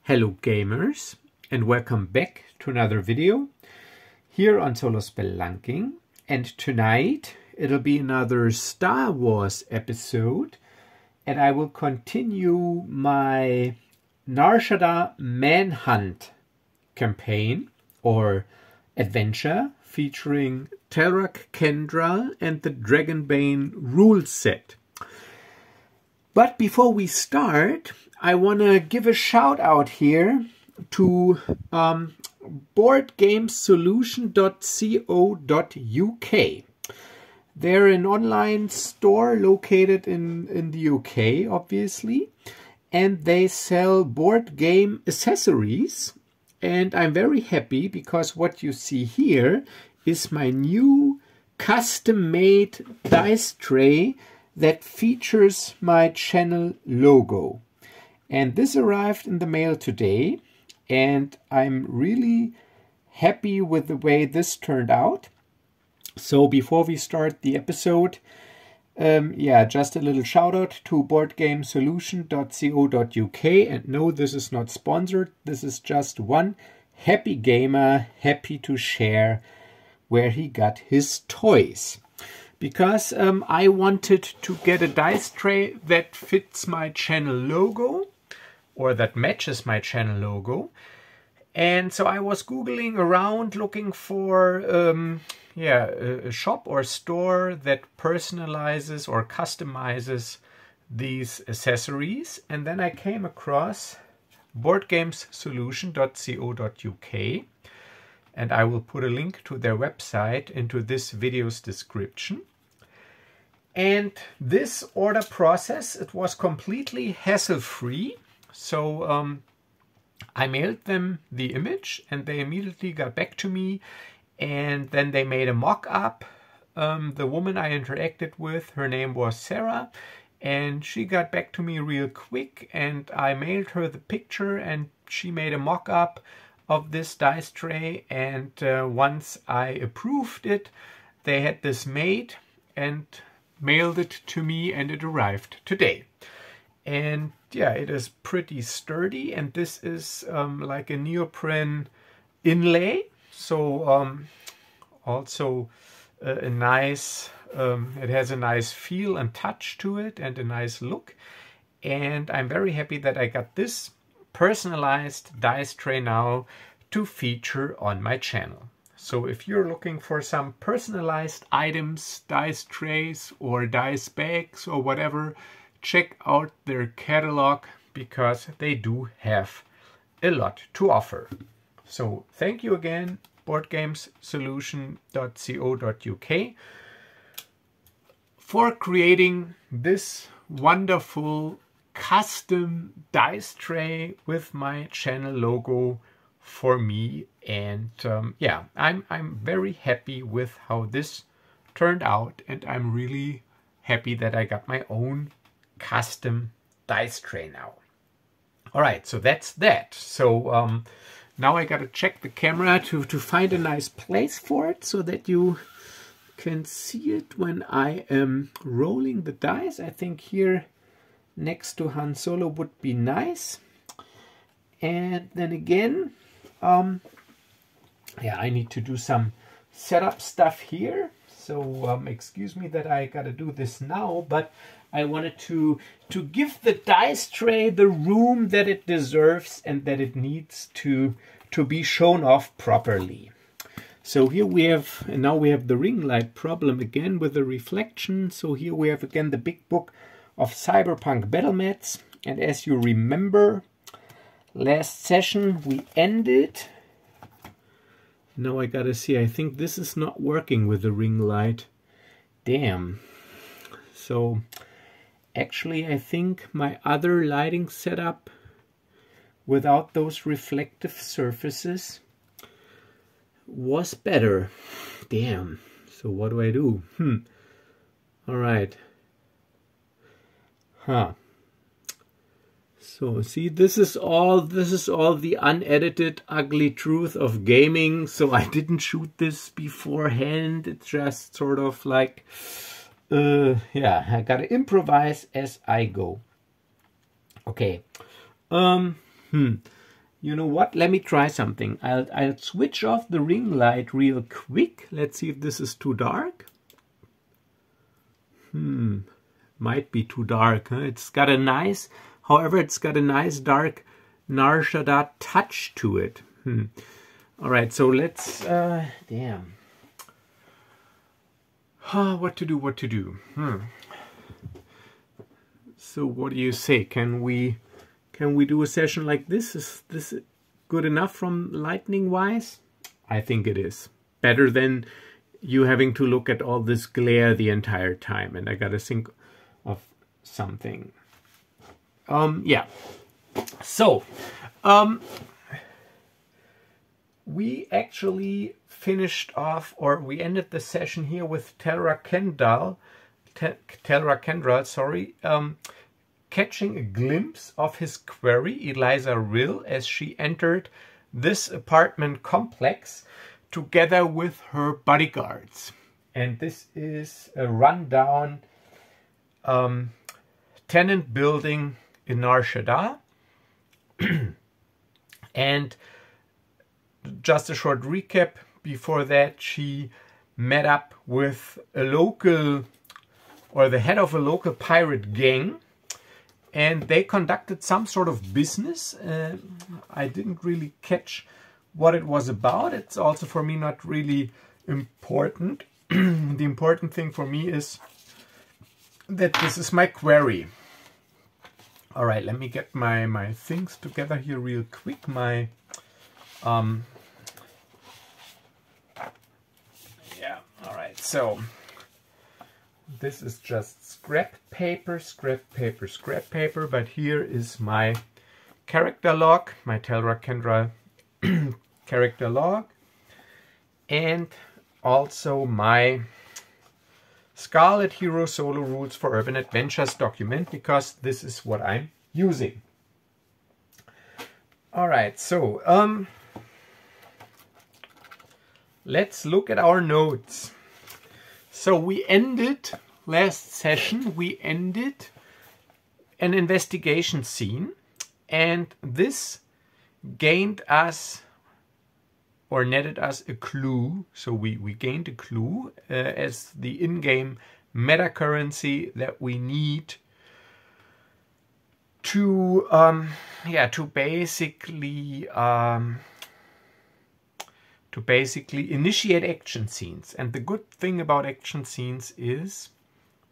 Hello gamers, and welcome back to another video here on Solo Spelunking. And tonight it'll be another Star Wars episode, and I will continue my Nar Shaddaa Manhunt campaign or adventure featuring Telrac Kendrall and the Dragonbane rule set. But before we start, I want to give a shout out here to boardgamesolution.co.uk. They're an online store located in the UK, obviously, and they sell board game accessories. And I'm very happy because what you see here is my new custom-made dice tray that features my channel logo. And this arrived in the mail today, and I'm really happy with the way this turned out. So before we start the episode, just a little shout out to boardgamesolution.co.uk. And no, this is not sponsored. This is just one happy gamer happy to share where he got his toys. Because I wanted to get a dice tray that fits my channel logo, or that matches my channel logo. And so I was Googling around looking for a shop or store that personalizes or customizes these accessories. And then I came across boardgamesolution.co.uk. And I will put a link to their website into this video's description. And this order process, it was completely hassle-free. So I mailed them the image and they immediately got back to me. And then they made a mock-up. The woman I interacted with, her name was Sarah. And she got back to me real quick. And I mailed her the picture and she made a mock-up of this dice tray, and once I approved it, they had this made and mailed it to me, and it arrived today. And yeah, it is pretty sturdy, and this is like a neoprene inlay, so also a nice, it has a nice feel and touch to it and a nice look. And I'm very happy that I got this personalized dice tray now to feature on my channel. So if you're looking for some personalized items, dice trays or dice bags or whatever, check out their catalog because they do have a lot to offer. So thank you again, boardgamesolution.co.uk, for creating this wonderful custom dice tray with my channel logo for me. And I'm very happy with how this turned out, and I'm really happy that I got my own custom dice tray now. All right, so that's that. So now I gotta check the camera to find a nice place for it so that you can see it when I am rolling the dice. I think here next to Han Solo would be nice. And then again, I need to do some setup stuff here. So excuse me that I gotta do this now, but I wanted to give the dice tray the room that it deserves and that it needs to be shown off properly. So here we have, and now we have the ring light problem again with the reflection. So here we have again the big book of Cyberpunk Battlemats, and as you remember, last session we ended. Now I gotta see, I think this is not working with the ring light. Damn. So actually I think my other lighting setup without those reflective surfaces was better. Damn. So what do I do? All right. So see, this is all the unedited ugly truth of gaming. So I didn't shoot this beforehand. It's just sort of like I gotta improvise as I go. Okay. You know what? Let me try something. I'll switch off the ring light real quick. Let's see if this is too dark. Might be too dark. Huh? It's got a nice, however, it's got a nice dark Nar Shaddaa touch to it. All right, so let's, damn. What to do? So what do you say? Can we do a session like this? Is this good enough from lightning wise? I think it is. Better than you having to look at all this glare the entire time. And I gotta think of something. Yeah. So, we actually finished off, or we ended the session here with Telrac Kendrall, sorry, catching a glimpse of his quarry, Eliza Rill, as she entered this apartment complex together with her bodyguards. And this is a rundown tenant building in Nar Shaddaa. And just a short recap, before that she met up with a local, or the head of a local pirate gang, and they conducted some sort of business. I didn't really catch what it was about. It's also for me not really important. The important thing for me is that this is my quarry. All right, let me get my things together here real quick. My yeah, all right, so this is just scrap paper, but here is my character log, my Telrac Kendrall character log, and also my Scarlet Hero Solo Rules for Urban Adventures document, because this is what I'm using. Alright, so let's look at our notes. So we ended last session, we ended an investigation scene, and this gained us, or netted us, a clue. So we gained a clue as the in-game meta currency that we need to basically initiate action scenes. And the good thing about action scenes is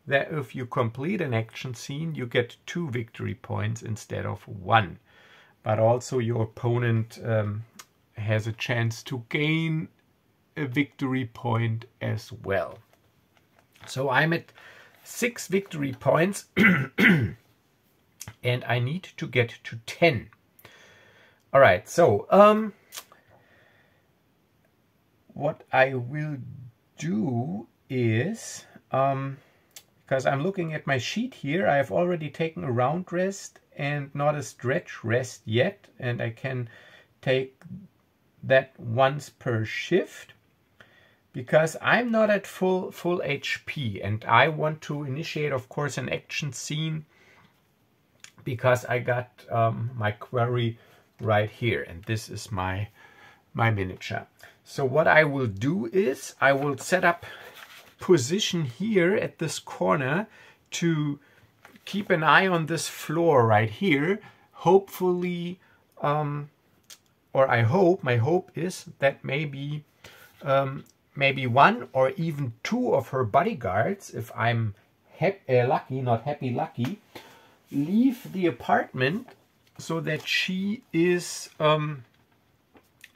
that if you complete an action scene, you get 2 victory points instead of 1. But also your opponent has a chance to gain a victory point as well. So I'm at 6 victory points and I need to get to 10. All right, so what I will do is, because I'm looking at my sheet here, I have already taken a round rest and not a stretch rest yet, and I can take that once per shift, because I'm not at full HP, and I want to initiate, of course, an action scene, because I got my quarry right here, and this is my miniature. So what I will do is I will set up position here at this corner to keep an eye on this floor right here. Hopefully, or I hope, my hope is that maybe 1 or even 2 of her bodyguards, if I'm lucky, not happy, lucky, leave the apartment so that she is,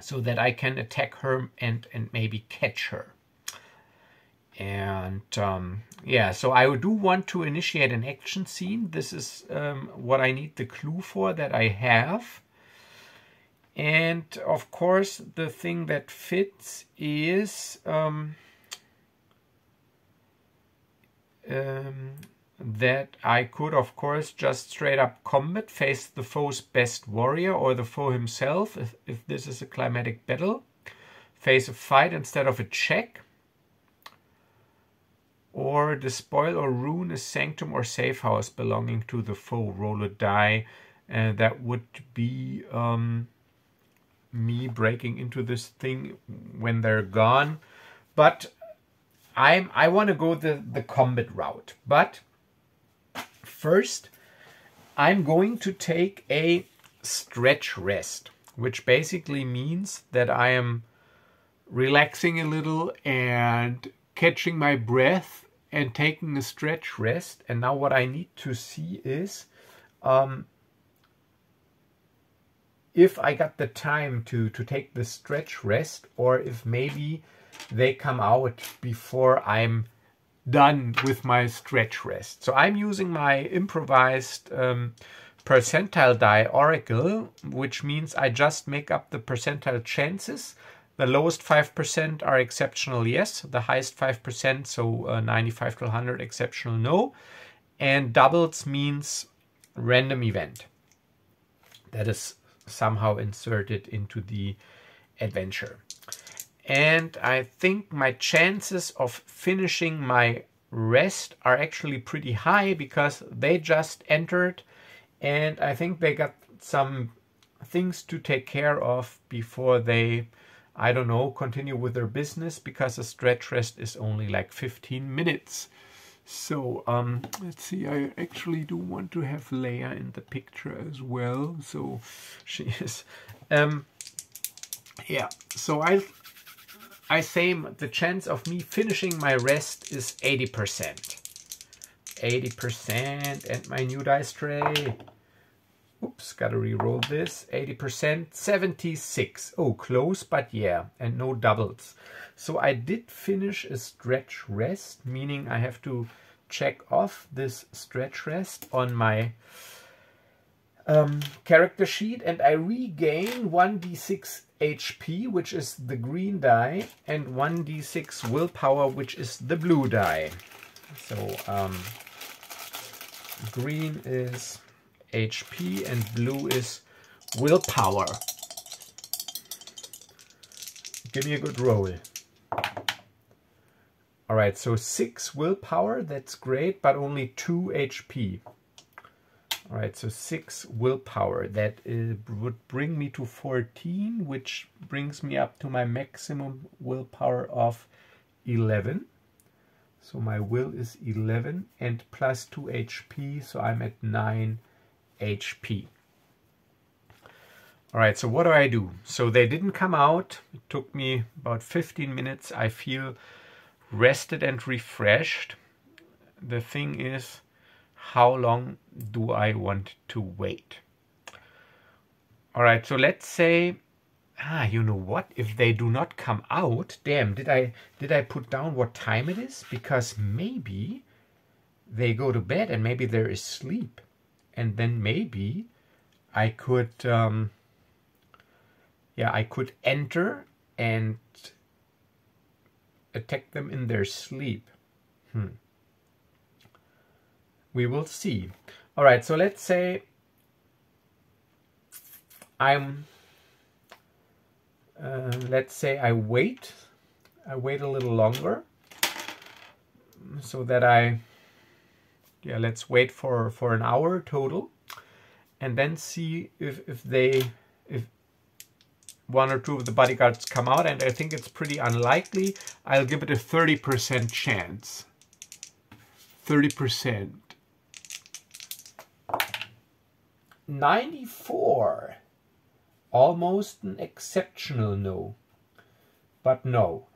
so that I can attack her and maybe catch her. And yeah, so I do want to initiate an action scene. This is what I need the clue for that I have. And of course, the thing that fits is that I could, of course, just straight up combat, face the foe's best warrior or the foe himself, if this is a climatic battle. Face a fight instead of a check. Or despoil or ruin a sanctum or safe house belonging to the foe. Roll a die. That would be me breaking into this thing when they're gone. But I want to go the combat route. But first, I'm going to take a stretch rest, which basically means that I am relaxing a little and catching my breath and taking a stretch rest. And now what I need to see is if I got the time to take the stretch rest, or if maybe they come out before I'm done with my stretch rest. So I'm using my improvised percentile die oracle, which means I just make up the percentile chances. The lowest 5% are exceptional yes, the highest 5%, so 95 to 100 exceptional no, and doubles means random event that is somehow inserted into the adventure. And I think my chances of finishing my rest are actually pretty high because they just entered, and I think they got some things to take care of before they, I don't know, continue with their business, because a stretch rest is only like 15 minutes. So let's see, I actually do want to have Leia in the picture as well. So she is, yeah, so I say the chance of me finishing my rest is 80%. 80%, and my new dice tray. Oops, gotta re-roll this. 80%, 76. Oh, close, but yeah, and no doubles. So I did finish a stretch rest, meaning I have to check off this stretch rest on my character sheet, and I regain 1d6 HP, which is the green die, and 1d6 willpower, which is the blue die. So green is HP and blue is willpower. Give me a good roll. All right, so 6 willpower, that's great, but only 2 HP. All right, so 6 willpower, that would bring me to 14, which brings me up to my maximum willpower of 11. So my will is 11 and plus 2 HP, so I'm at 9 HP. All right, so what do? So they didn't come out. It took me about 15 minutes. I feel rested and refreshed. The thing is, how long do I want to wait? All right, so let's say, you know what? If they do not come out, damn, did I put down what time it is? Because maybe they go to bed and maybe they're asleep. And then maybe I could, I could enter and attack them in their sleep. We will see. All right, so let's say let's say I wait a little longer, so that let's wait for an hour total, and then see if one or two of the bodyguards come out, and I think it's pretty unlikely. I'll give it a 30% chance. 30%. 94. Almost an exceptional no. But no.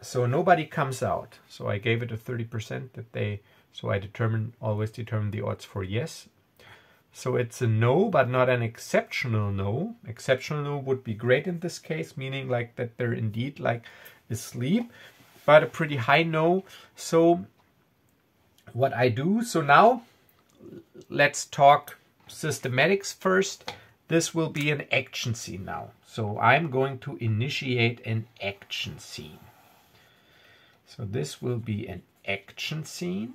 So nobody comes out. So I gave it a 30% so I always determine the odds for yes. So it's a no, but not an exceptional no. Exceptional no would be great in this case, meaning like that they're indeed like asleep, but a pretty high no. So what I do, so now let's talk systematics first. This will be an action scene now. So I'm going to initiate an action scene. So this will be an action scene,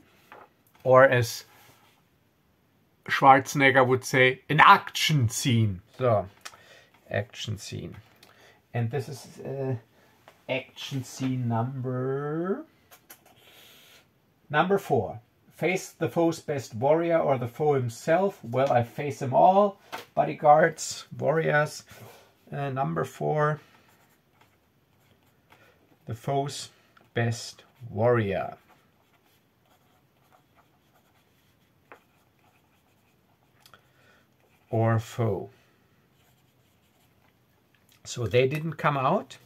or as Schwarzenegger would say, an action scene. So, action scene. And this is action scene number 4. Face the foe's best warrior or the foe himself. Well, I face them all. Bodyguards, warriors. number 4, the foe's best warrior. Or foe. So they didn't come out.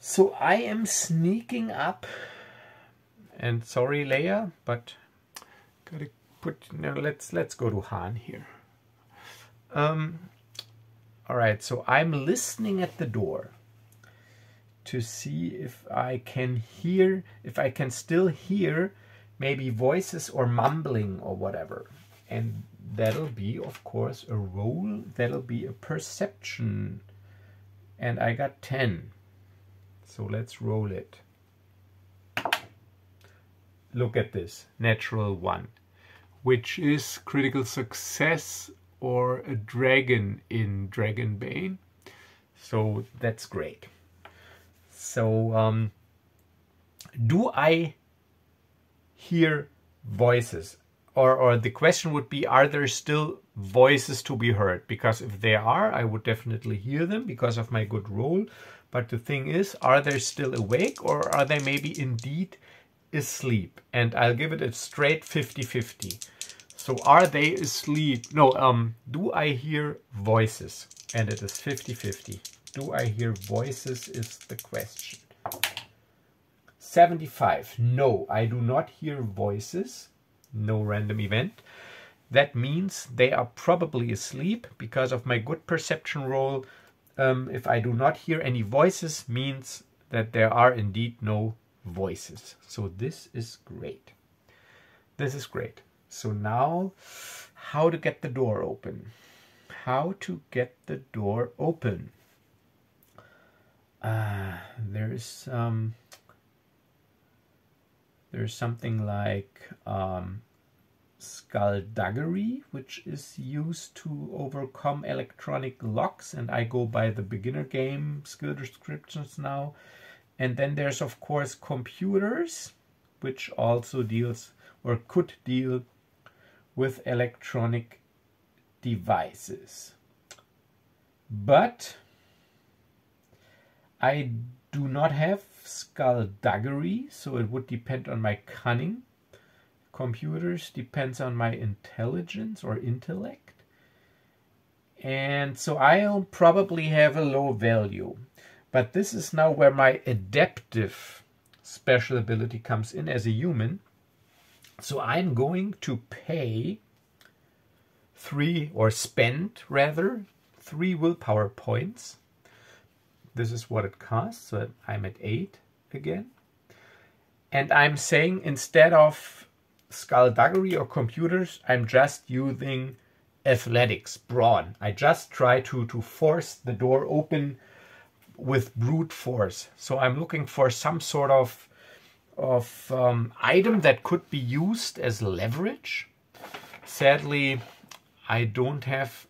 So I am sneaking up. And sorry, Leia, but gotta put. No, let's go to Han here. All right. So I'm listening at the door to see if I can hear, if I can still hear maybe voices or mumbling or whatever. And that'll be, of course, a roll. That'll be a perception. And I got 10. So let's roll it. Look at this. Natural 1. Which is critical success or a dragon in Dragonbane. So that's great. So do I hear voices? Or the question would be, are there still voices to be heard? Because if they are, I would definitely hear them because of my good roll. But the thing is, are they still awake or are they maybe indeed asleep? And I'll give it a straight 50-50. So are they asleep? No, do I hear voices? And it is 50-50. Do I hear voices is the question. 75. No, I do not hear voices. No random event. That means they are probably asleep because of my good perception roll. If I do not hear any voices, means that there are indeed no voices. So this is great. This is great. So now, how to get the door open? How to get the door open? There's something like skullduggery, which is used to overcome electronic locks, and I go by the beginner game skill descriptions now. And then there's of course computers, which also deals or could deal with electronic devices. But I do not have skullduggery, so it would depend on my cunning. Computers depends on my intelligence or intellect. And so I'll probably have a low value. But this is now where my adaptive special ability comes in as a human. So I'm going to pay 3, or spend rather, 3 willpower points. This is what it costs, so I'm at 8 again. And I'm saying instead of skullduggery or computers, I'm just using athletics, brawn. I just try to force the door open with brute force. So I'm looking for some sort of item that could be used as leverage. Sadly, I don't have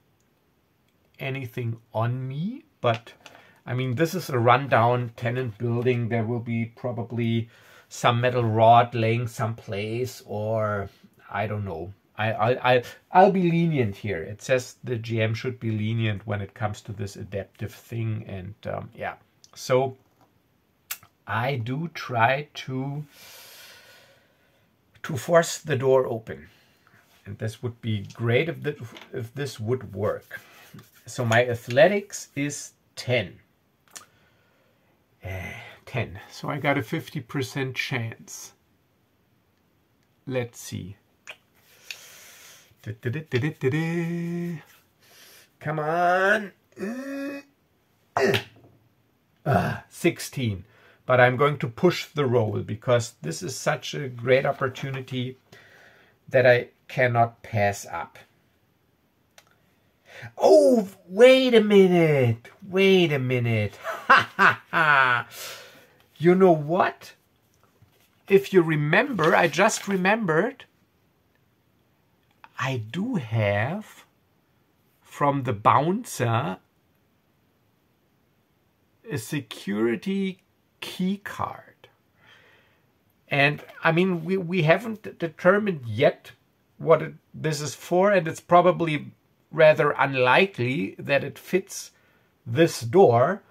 anything on me, but I mean, this is a rundown tenant building. There will be probably some metal rod laying someplace, or I don't know. I'll be lenient here. It says the GM should be lenient when it comes to this adaptive thing, and yeah. So I do try to force the door open, and this would be great if this would work. So my athletics is 10. 10. So I got a 50% chance. Let's see. Come on. 16. But I'm going to push the roll because this is such a great opportunity that I cannot pass up. Oh, wait a minute. Wait a minute. Ha ha ha. You know what? If you remember, I just remembered, I do have from the bouncer a security key card. And I mean, we haven't determined yet what this is for, and it's probably rather unlikely that it fits this door,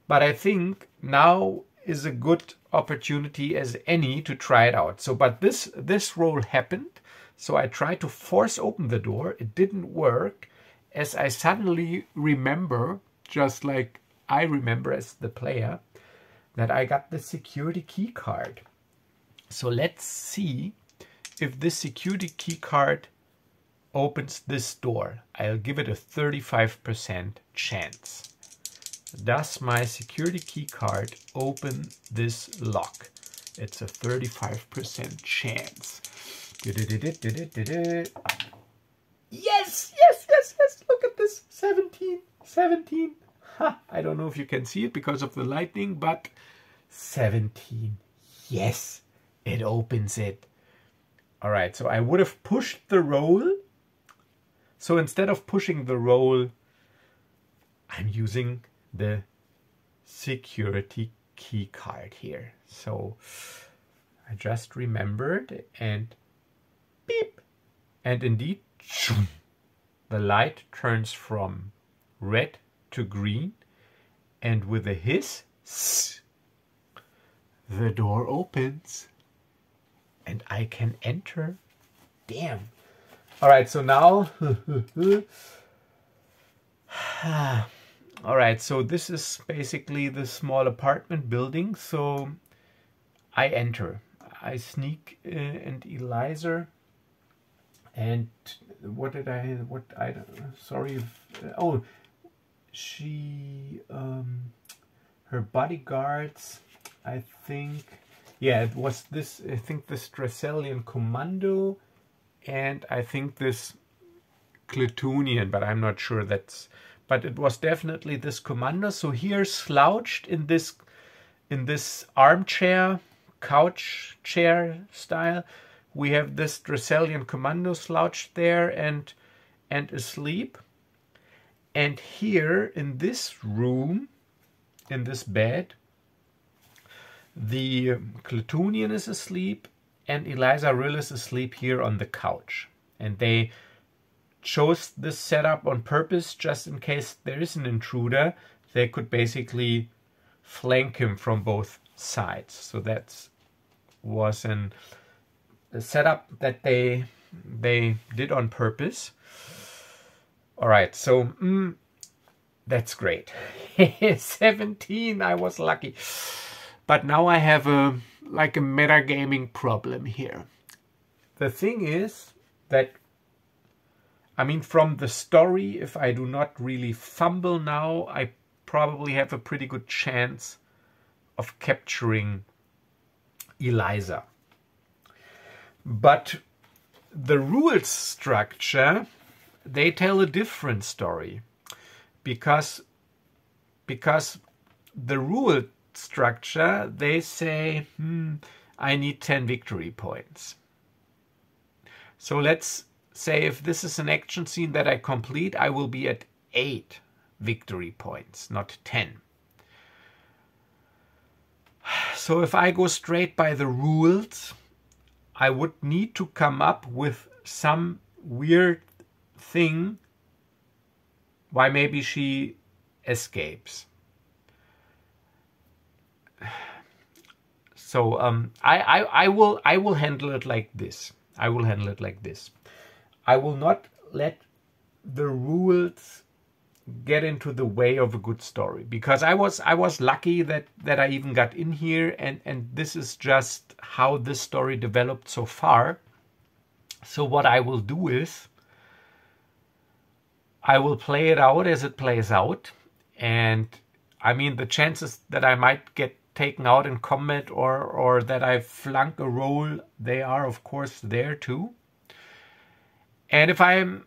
but I think now is a good opportunity as any to try it out. So, but this roll happened, so I tried to force open the door. It didn't work, as I suddenly remember, just like I remember as the player, that I got the security key card. So let's see if this security key card opens this door. I'll give it a 35% chance. Does my security key card open this lock? It's a 35% chance. Yes, yes, yes, yes. Look at this. 17, 17. Ha, I don't know if you can see it because of the lightning, but 17. Yes, it opens it. All right, so I would have pushed the roll. So instead of pushing the roll, I'm using the security key card here. So I just remembered, and beep, and indeed the light turns from red to green, and with a hiss, the door opens and I can enter. Damn. All right, so now all right, so this is basically the small apartment building. So I enter. I sneak and Eliza. And what did I? What I? Sorry. Oh, she. Her bodyguards. I think. Yeah, it was this. I think this Dracellian commando, and I think this Cletonian, but I'm not sure that's. But it was definitely this commander. So here, slouched in this armchair, couch chair style, we have this Dracellian commando slouched there and asleep. And here in this room, in this bed, the Cletonian is asleep and Eliza Rill is asleep here on the couch. And they chose this setup on purpose just in case there is an intruder. They could basically flank him from both sides. So that was a setup that they did on purpose. All right, so that's great. 17, I was lucky. But now I have a metagaming problem here. The thing is that, I mean, from the story, if I do not really fumble now, I probably have a pretty good chance of capturing Eliza. But the rules structure, they tell a different story. Because the rule structure, they say, I need 10 victory points. So let's say if this is an action scene that I complete, I will be at 8 victory points, not 10. So if I go straight by the rules, I would need to come up with some weird thing why maybe she escapes. So I will handle it like this. I will handle it like this. I will not let the rules get into the way of a good story, because I was lucky that I even got in here, and this is just how this story developed so far. So what I will do is I will play it out as it plays out, and I mean the chances that I might get taken out in combat or that I flunk a roll, they are of course there too. And if I'm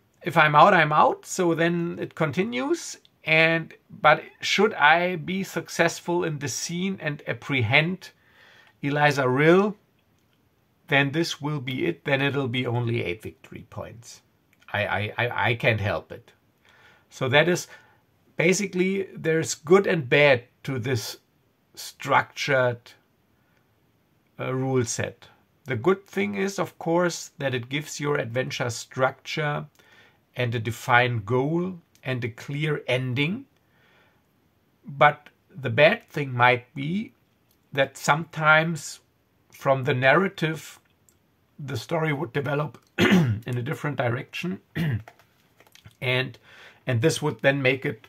out, I'm out. So then it continues. But should I be successful in the scene and apprehend Eliza Rill, then this will be it. Then it'll be only 8 victory points. I can't help it. So that is basically, there's good and bad to this structured rule set. The good thing is, of course, that it gives your adventure structure and a defined goal and a clear ending. But the bad thing might be that sometimes from the narrative, the story would develop in a different direction. and this would then make it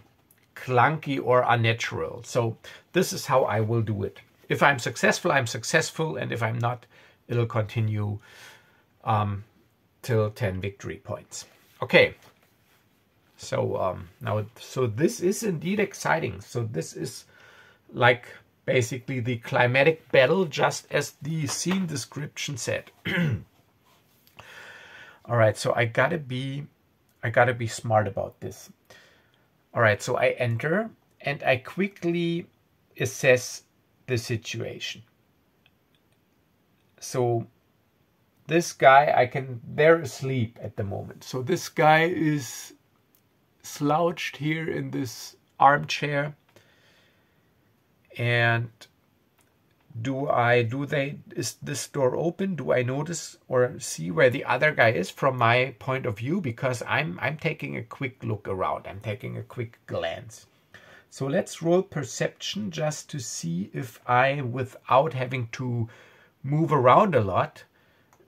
clunky or unnatural. So this is how I will do it. If I'm successful, I'm successful. And if I'm not, it'll continue till 10 victory points. Okay. So now, so this is indeed exciting. So this is like basically the climatic battle, just as the scene description said. All right, so I gotta be smart about this. All right, so I enter and I quickly assess the situation. So this guy, they're asleep at the moment. So this guy is slouched here in this armchair. And is this door open? Do I notice or see where the other guy is from my point of view? Because I'm taking a quick look around. I'm taking a quick glance. So let's roll perception just to see if I, without having to move around a lot,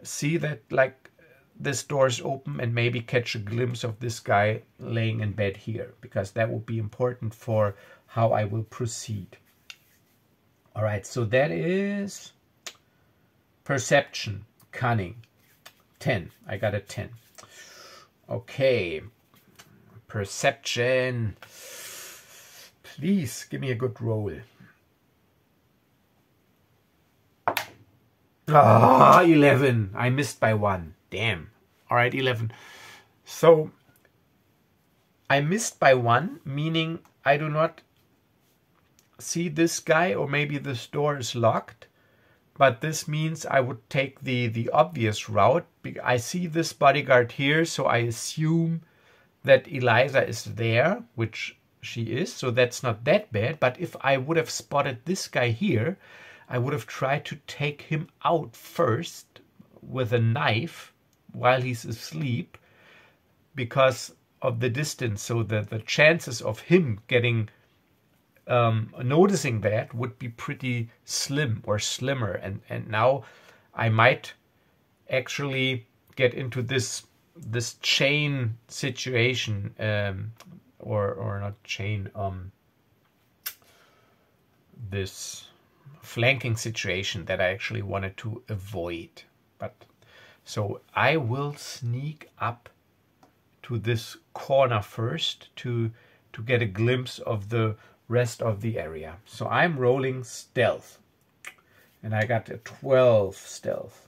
see that like this door is open and maybe catch a glimpse of this guy laying in bed here, because that would be important for how I will proceed. All right, so that is perception, cunning, 10. I got a 10. Okay, perception. Please give me a good roll. Ah, 11. I missed by 1. Damn. All right, 11. So I missed by 1, meaning I do not see this guy, or maybe this door is locked, but this means I would take the obvious route. I see this bodyguard here, so I assume that Eliza is there, which she is, so that's not that bad. But if I would have spotted this guy here, I would have tried to take him out first with a knife while he's asleep, because of the distance. So the chances of him getting noticing that would be pretty slim or slimmer, and now I might actually get into this chain situation, or not chain, this flanking situation that I actually wanted to avoid. But so I will sneak up to this corner first to get a glimpse of the rest of the area. So I'm rolling stealth, and I got a 12 stealth.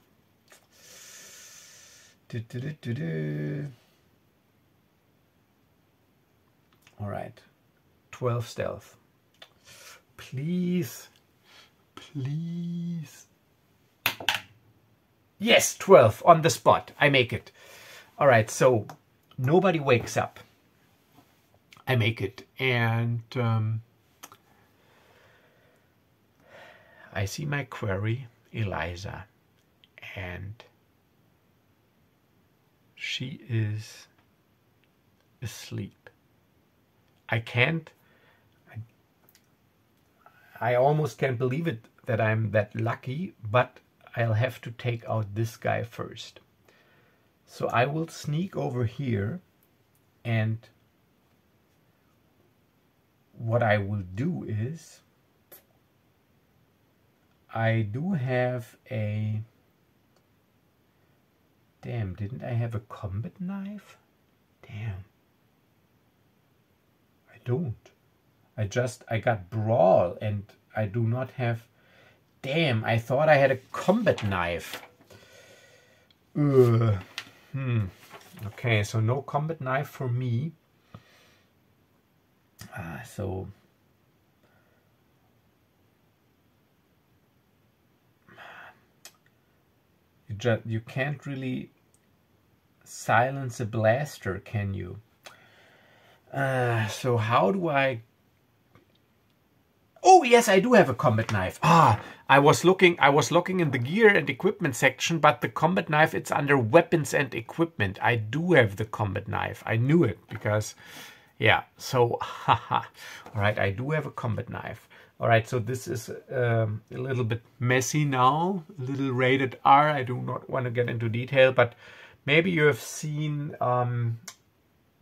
All right, 12 stealth. Please. Yes, 12 on the spot. I make it. All right, so nobody wakes up. I make it, and I see my quarry, Eliza, and she is asleep. I almost can't believe it that I'm that lucky, but I'll have to take out this guy first. So I will sneak over here, and what I will do is, I do have a... Damn, didn't I have a combat knife? Damn. I don't. I got brawl, and I do not have... Damn, I thought I had a combat knife. Okay, so no combat knife for me. So... You can't really silence a blaster, can you? So how do I... Oh yes, I do have a combat knife. Ah, I was looking in the gear and equipment section, but the combat knife, it's under weapons and equipment. I do have the combat knife. I knew it because, yeah. So, haha. All right, I do have a combat knife. All right, so this is a little bit messy now, a little rated R. I do not want to get into detail, but maybe you have seen Dawn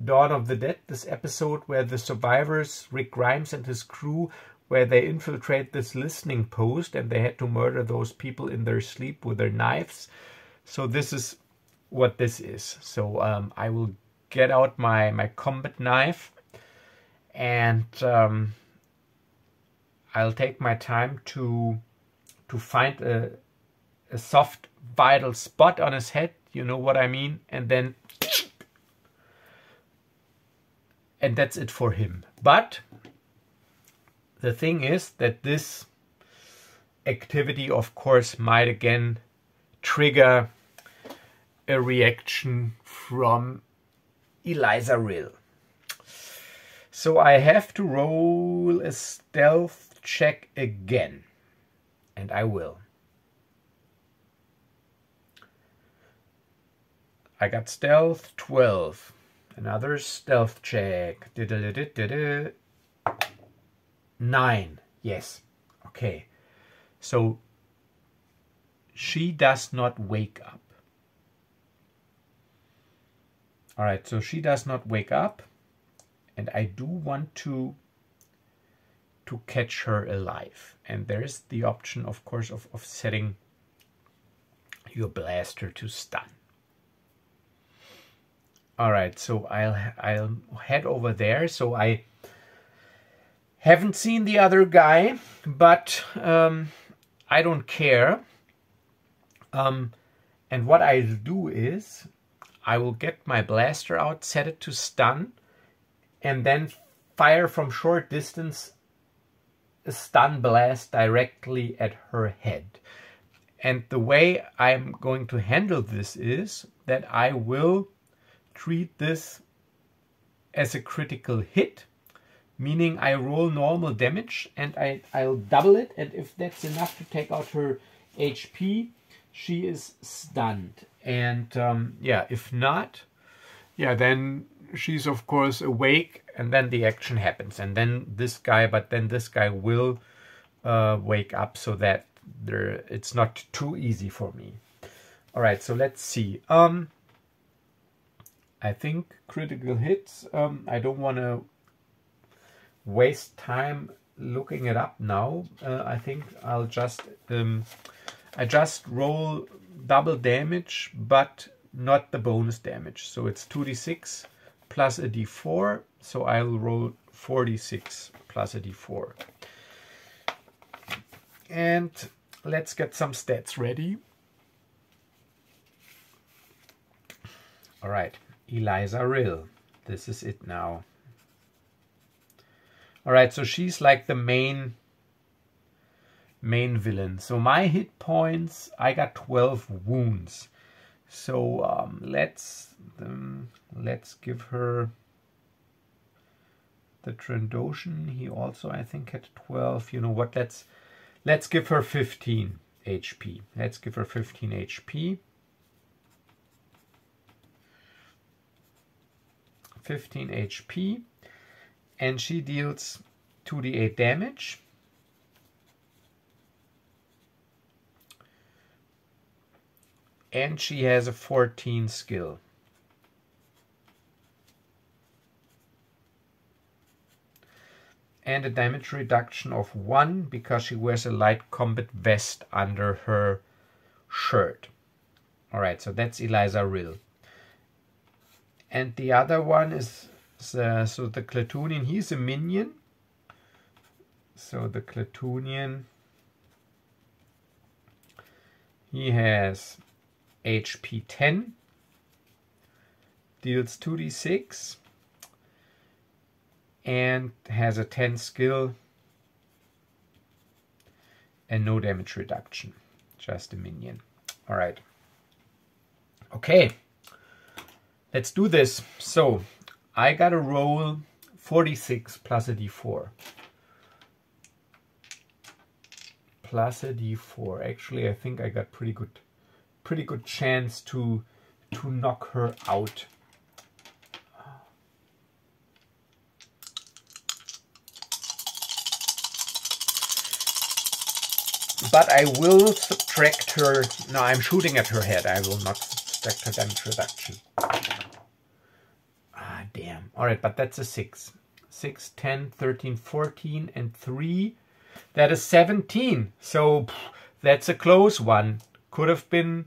of the Dead, this episode where the survivors, Rick Grimes and his crew, where they infiltrate this listening post and they had to murder those people in their sleep with their knives. So this is what this is. So I will get out my combat knife and I'll take my time to find a soft, vital spot on his head, you know what I mean, and then... And that's it for him. But the thing is that this activity, of course, might again trigger a reaction from Eliza Rill. So I have to roll a stealth check again. And I will. I got stealth 12. Another stealth check. 9. Yes. Okay. So she does not wake up. All right. So she does not wake up. And I do want to catch her alive. And there is the option, of course, of setting your blaster to stun. All right, so I'll head over there. So I haven't seen the other guy, but I don't care. And what I'll do is I will get my blaster out, set it to stun, and then fire from short distance a stun blast directly at her head. And the way I'm going to handle this is that I will treat this as a critical hit, meaning I roll normal damage and I'll double it, and if that's enough to take out her HP, she is stunned. And yeah, if not, yeah, then she's of course awake, and then the action happens, and then this guy will wake up, so that it's not too easy for me. All right, so let's see. I think critical hits, I don't want to waste time looking it up now. I think I'll just I just roll double damage, but not the bonus damage. So it's 2d6 plus a d4, so I'll roll 4d6 plus a d4. And let's get some stats ready. All right. Eliza Rill. This is it now. All right, so she's like the main villain. So my hit points, I got 12 wounds. So let's give her the Trandoshan. He also, I think, had 12. You know what? Let's give her 15 HP. Let's give her 15 HP. 15 HP, and she deals 2d8 damage. And she has a 14 skill. And a damage reduction of 1 because she wears a light combat vest under her shirt. Alright, so that's Eliza Rill. And the other one is, so the Clatoonian, he's a minion. So the Clatoonian, he has HP 10, deals 2d6, and has a 10 skill and no damage reduction. Just a minion. All right. Okay. Let's do this. So I got to roll 46 plus a d4. plus a d4. Actually, I think I got pretty good chance to knock her out. But I will subtract her. No, I'm shooting at her head. I will not subtract her damage reduction. Ah, damn. All right, but that's a 6. 6, 10, 13, 14, and 3. That is 17. So that's a close one. Could have been.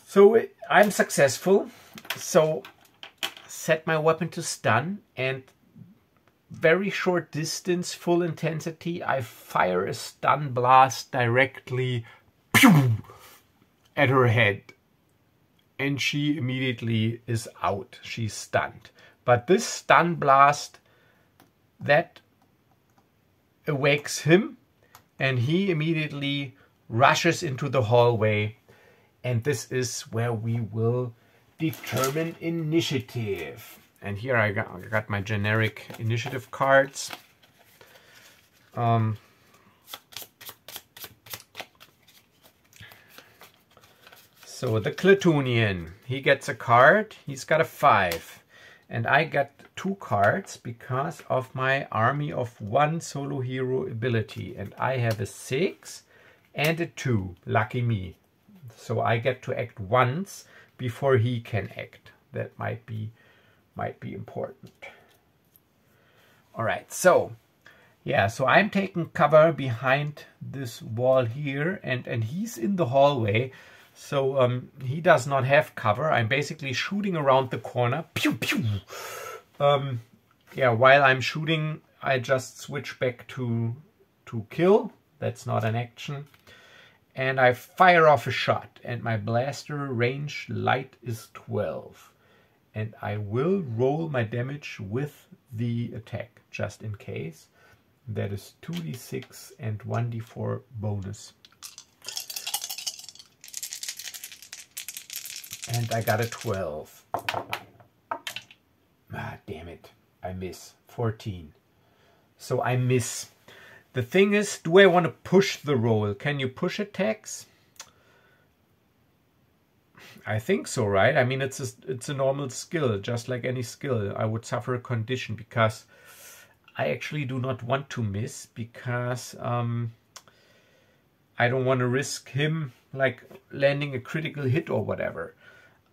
So I'm successful. So set my weapon to stun, and very short distance, full intensity, I fire a stun blast directly at her head. And she immediately is out. She's stunned. But this stun blast, that awakes him, and he immediately rushes into the hallway. And this is where we will determine initiative. And here I got my generic initiative cards. So the Clatoonian, he gets a card. He's got a 5. And I got 2 cards because of my army of 1 solo hero ability. And I have a 6 and a 2. Lucky me. So I get to act once before he can act. That might be important. All right, so yeah, so I'm taking cover behind this wall here, and he's in the hallway, so he does not have cover. I'm basically shooting around the corner. Pew pew. Yeah, while I'm shooting, I just switch back to kill. That's not an action. And I fire off a shot, and my blaster range light is 12. And I will roll my damage with the attack, just in case. That is 2d6 and 1d4 bonus. And I got a 12. Ah, damn it. I miss. 14. So I miss. The thing is, do I want to push the roll? Can you push attacks? I think so, right? I mean, it's a normal skill, just like any skill. I would suffer a condition because I actually do not want to miss, because I don't want to risk him like landing a critical hit or whatever.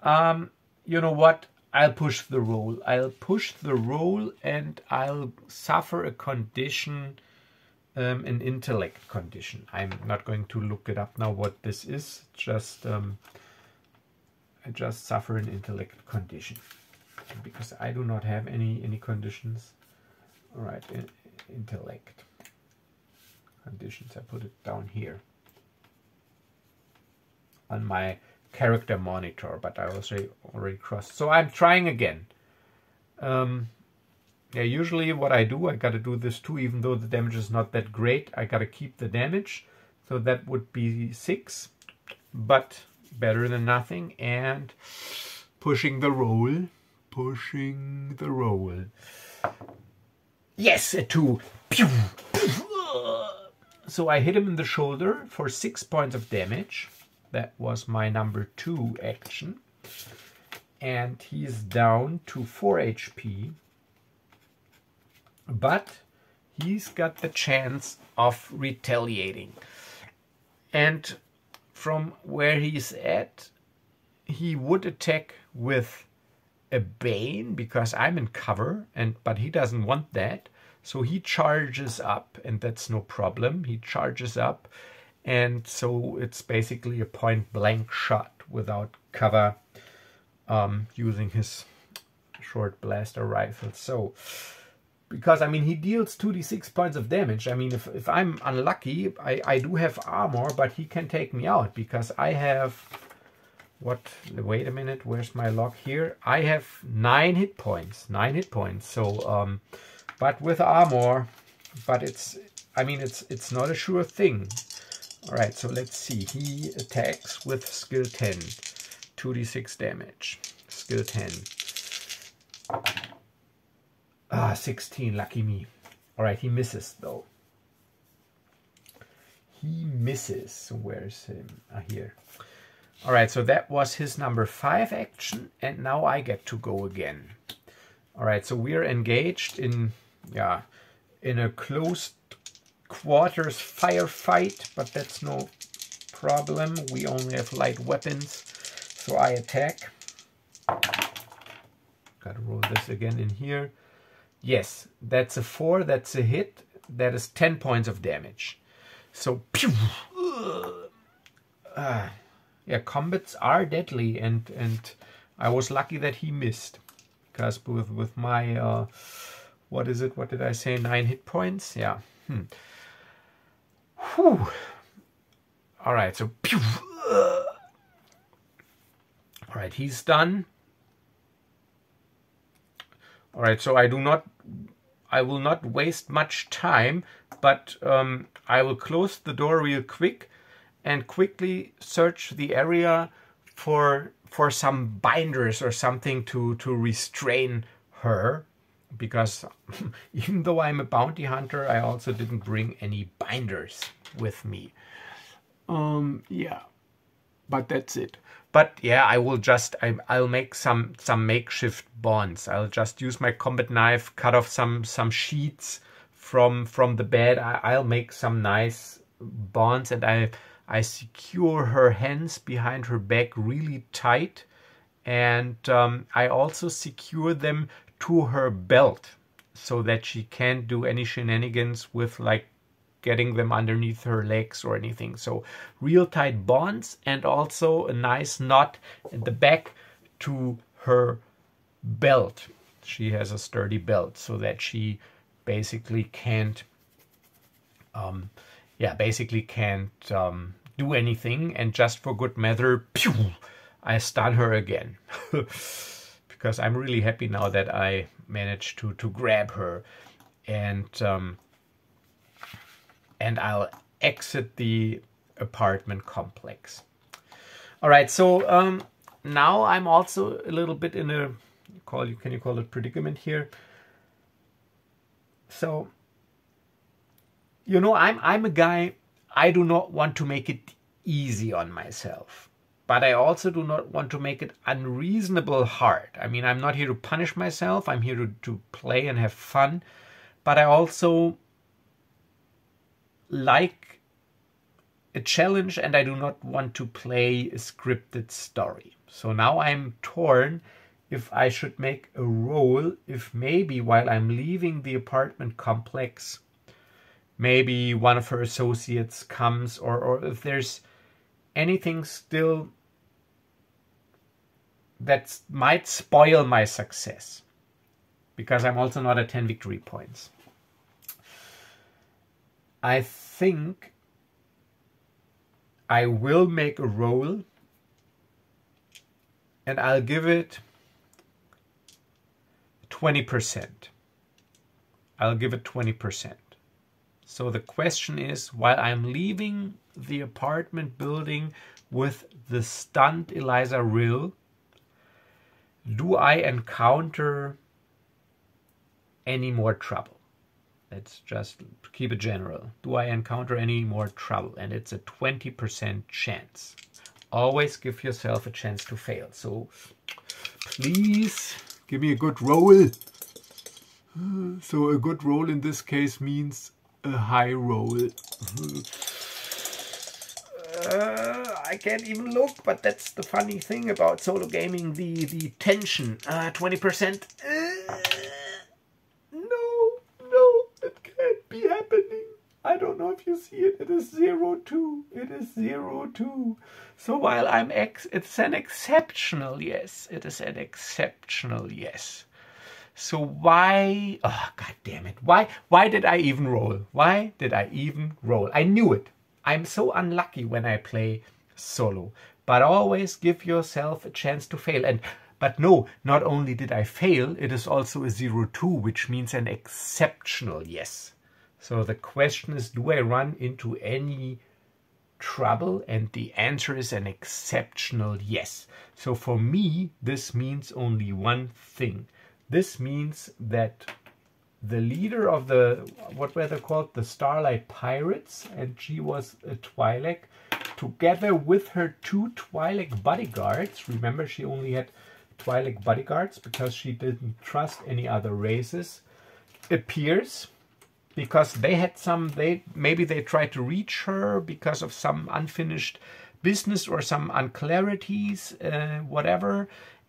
You know what? I'll push the roll. I'll push the roll, and I'll suffer a condition, an intellect condition. I'm not going to look it up now what this is. I just suffer an intellect condition because I do not have any conditions. All right, intellect conditions. I put it down here on my character monitor, but I also already crossed. So I'm trying again. Yeah, usually what I do, I got to do this too, even though the damage is not that great. I got to keep the damage, so that would be 6, but better than nothing. And pushing the roll. Yes, a 2. Pew! So I hit him in the shoulder for 6 points of damage. That was my number 2 action. And he's down to 4 HP. But he's got the chance of retaliating. And from where he's at, he would attack with a Bane because I'm in cover, but he doesn't want that. So he charges up, and that's no problem. He charges up, and so it's basically a point-blank shot without cover, using his short blaster rifle. So, because, I mean, he deals 2d6 points of damage. I mean, if I'm unlucky, I do have armor, but he can take me out because I have... Wait a minute, where's my log here? I have 9 hit points. 9 hit points. So, but with armor, but it's not a sure thing. All right, so let's see. He attacks with skill 10. 2d6 damage. Skill 10. 16, lucky me. All right, he misses though. he misses. Where's him? Here. All right, so that was his number 5 action, and now I get to go again. All right, so we're engaged in, yeah, in a closed quarters firefight, but that's no problem. We only have light weapons, so I attack. Gotta roll this again in here. Yes, that's a 4, that's a hit. That is 10 points of damage. So, pew! Yeah, combats are deadly, and I was lucky that he missed. Because with my, what is it? What did I say? 9 hit points? Yeah. Whew. All right, so, pew! All right, he's done. All right, so I will not waste much time, but I will close the door real quick and quickly search the area for some binders or something to restrain her, because even though I'm a bounty hunter, I also didn't bring any binders with me. Yeah, but that's it. But yeah, I'll make some makeshift bonds. I'll just use my combat knife, cut off some sheets from the bed. I'll make some nice bonds, and I secure her hands behind her back really tight, and I also secure them to her belt so that she can't do any shenanigans with like getting them underneath her legs or anything. So real tight bonds, and also a nice knot in the back to her belt. She has a sturdy belt so that she basically can't do anything. And just for good measure, pew, I stun her again. Because I'm really happy now that I managed to grab her, and I'll exit the apartment complex. All right, so now I'm also a little bit in a, can you call it predicament here? So, you know, I'm a guy, I do not want to make it easy on myself, but I also do not want to make it unreasonable hard. I mean, I'm not here to punish myself, I'm here to play and have fun, but I also like a challenge, and I do not want to play a scripted story. So now I'm torn if I should make a roll, if maybe while I'm leaving the apartment complex, maybe one of her associates comes, or if there's anything still that might spoil my success, because I'm also not at 10 victory points. I think I will make a roll, and I'll give it 20%. I'll give it 20%. So the question is, while I'm leaving the apartment building with the stunned Eliza Rill, do I encounter any more trouble? Let's just keep it general. Do I encounter any more trouble? And it's a 20% chance. Always give yourself a chance to fail. So please give me a good roll. So a good roll in this case means a high roll. I can't even look, but that's the funny thing about solo gaming, the tension. 20%. I don't know if you see it. It is 0-2. It is 0-2. So while I'm it's an exceptional yes. It is an exceptional yes. So why? Oh, God damn it! Why did I even roll? Why did I even roll? I knew it. I'm so unlucky when I play solo. But always give yourself a chance to fail. But no, not only did I fail, it is also a 0-2, which means an exceptional yes. So the question is, do I run into any trouble? And the answer is an exceptional yes. So for me, this means only one thing. This means that the leader of the, what were they called? The Starlight Pirates, and she was a Twi'lek, together with her 2 Twi'lek bodyguards. Remember, she only had Twi'lek bodyguards because she didn't trust any other races. Appears because they had some, maybe they tried to reach her because of some unfinished business or some unclarities, whatever,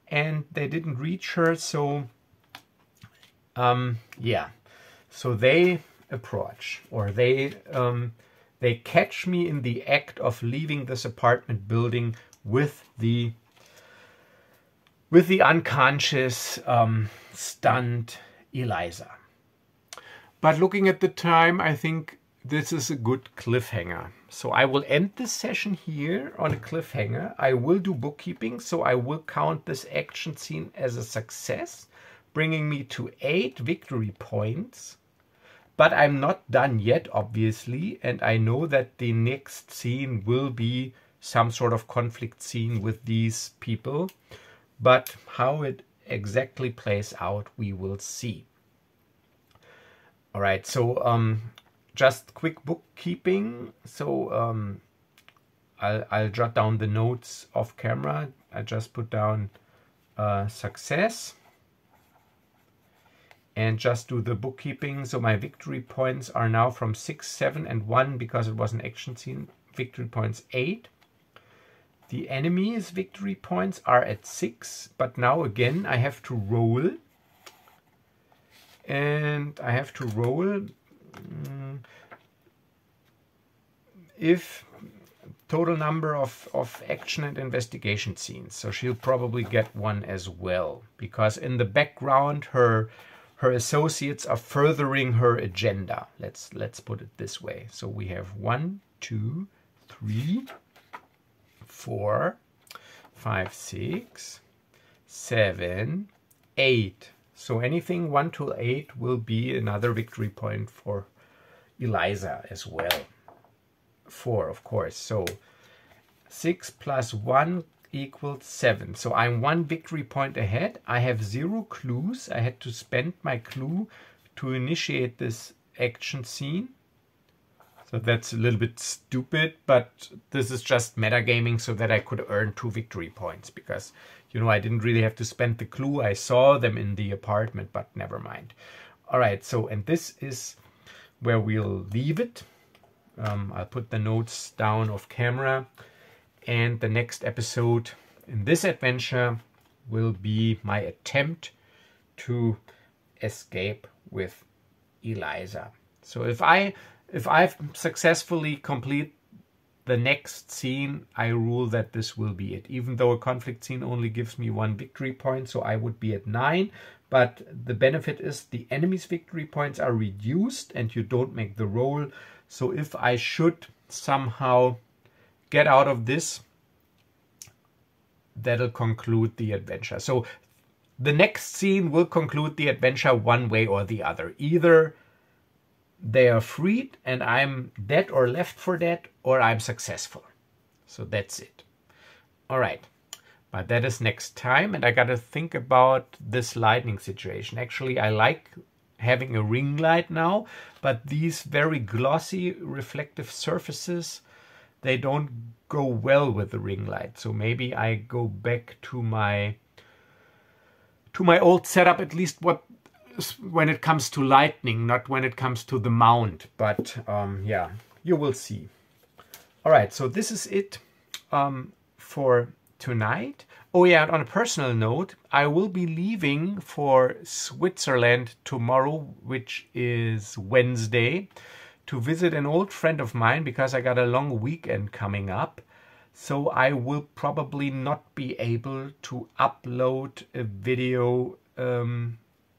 and they didn't reach her. So yeah, so they approach, or they catch me in the act of leaving this apartment building with the unconscious, stunned Eliza. But looking at the time, I think this is a good cliffhanger. So I will end this session here on a cliffhanger. I will do bookkeeping, so I will count this action scene as a success, bringing me to 8 victory points. But I'm not done yet, obviously, and I know that the next scene will be some sort of conflict scene with these people. But how it exactly plays out, we will see. All right, so just quick bookkeeping. So I'll jot down the notes off camera. I just put down success and just do the bookkeeping. So my victory points are now from 6, 7, and 1 because it was an action scene. Victory points 8. The enemy's victory points are at 6, but now again I have to roll. And I have to roll if total number of action and investigation scenes. So she'll probably get 1 as well, because in the background her associates are furthering her agenda. Let's put it this way. So we have 1, 2, 3, 4, 5, 6, 7, 8. So anything 1 to 8 will be another victory point for Eliza as well. 4, of course. So 6 plus 1 equals 7. So I'm 1 victory point ahead. I have 0 clues. I had to spend my clue to initiate this action scene. So that's a little bit stupid, but this is just metagaming so that I could earn 2 victory points, because, you know, I didn't really have to spend the clue. I saw them in the apartment, but never mind. All right, so, and this is where we'll leave it. I'll put the notes down off camera, and the next episode in this adventure will be my attempt to escape with Eliza. So if I've successfully complete the next scene, I rule that this will be it. Even though a conflict scene only gives me 1 victory point, so I would be at 9. But the benefit is the enemy's victory points are reduced and you don't make the roll. So if I should somehow get out of this, that'll conclude the adventure. So the next scene will conclude the adventure one way or the other. Either they are freed and I'm dead or left for dead, or I'm successful. So that's it. All right. But that is next time, and I got to think about this lighting situation. Actually, I like having a ring light now, but these very glossy reflective surfaces, they don't go well with the ring light. So maybe I go back to my old setup, at least when it comes to lighting, not when it comes to the mount. But yeah, you will see. All right, so this is it for tonight. Oh yeah, and on a personal note, I will be leaving for Switzerland tomorrow, which is Wednesday, to visit an old friend of mine because I got a long weekend coming up. So I will probably not be able to upload a video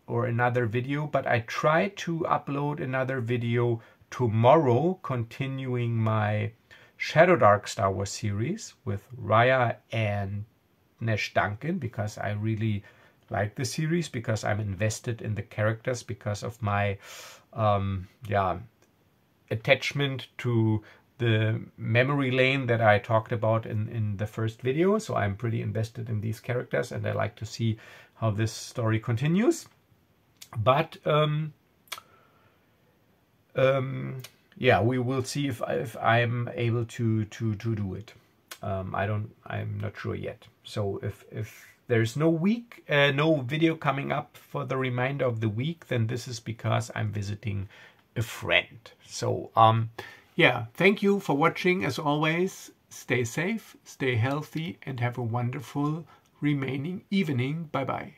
or another video, but I try to upload another video tomorrow, continuing my Shadow Dark Star Wars series with Raya and Nesh Duncan, because I really like the series, because I'm invested in the characters, because of my attachment to the memory lane that I talked about in the first video. So I'm pretty invested in these characters and I like to see how this story continues. But yeah, we will see if I'm able to do it. I'm not sure yet. So if there's no video coming up for the remainder of the week, then this is because I'm visiting a friend. So yeah, thank you for watching. As always, stay safe, stay healthy, and have a wonderful remaining evening. Bye bye.